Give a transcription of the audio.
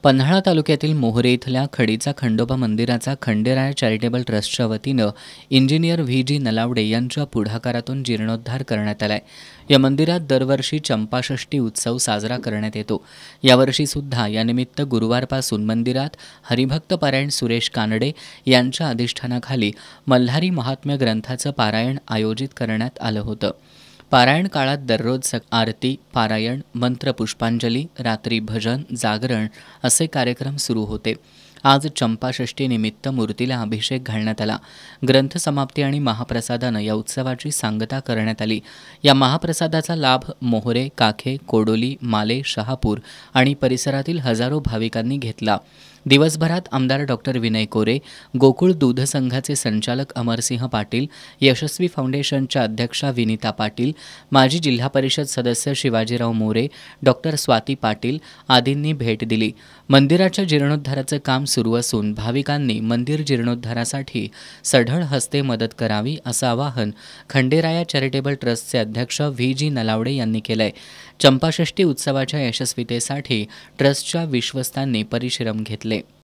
पन्हाळा तालुक्यातील मोहरे इथल्या खडीचा खंडोबा मंदिराचा खंडेराय चॅरिटेबल ट्रस्टच्या वतीनं इंजिनियर व्ही.जी. नलावडे यांच्या पुढाकारातून जीर्णोद्धार करण्यात आलाय। या मंदिरात दरवर्षी चंपाषष्ठी उत्सव साजरा करण्यात येतो। यावर्षी सुद्धा यानिमित्त गुरुवारपासून मंदिरात हरिभक्त पारायण सुरेश कानडे यांच्या अधिष्ठानाखाली मल्हारी महात्म्य ग्रंथाचं पारायण आयोजित करण्यात आलं होतं। पारायण काळात दररोज आरती, पारायण, मंत्र पुष्पांजली, रात्री भजन, जागरण असे कार्यक्रम सुरू होते। आज चंपाषष्ठीनिमित्त मूर्तीला अभिषेक घालण्यात आला। ग्रंथ समाप्ती आणि महाप्रसादानं या उत्सवाची सांगता करण्यात आली। या महाप्रसादाचा लाभ मोहरे, काखे, कोडोली, माले, शहापूर आणि परिसरातील हजारो भाविकांनी घेतला। दिवसभरात आमदार डॉक्टर विनय कोरे, गोकुळ दूध संघाचे संचालक अमरसिंह पाटील, यशस्वी फाउंडेशनच्या अध्यक्षा विनीता पाटील, माजी जिल्हा परिषद सदस्य शिवाजीराव मोरे, डॉक्टर स्वाती पाटील आदींनी भेट दिली। मंदिराच्या जीर्णोद्धाराचं काम सुरू असून भाविकांनी मंदिर जीर्णोद्धारासाठी सढळ हस्ते मदत करावी असं आवाहन खंडेराया चॅरिटेबल ट्रस्टचे अध्यक्ष व्ही.जी. नलावडे यांनी केलंय। चंपाषष्ठी उत्सवाच्या यशस्वीतेसाठी ट्रस्टच्या विश्वस्तांनी परिश्रम घेतले।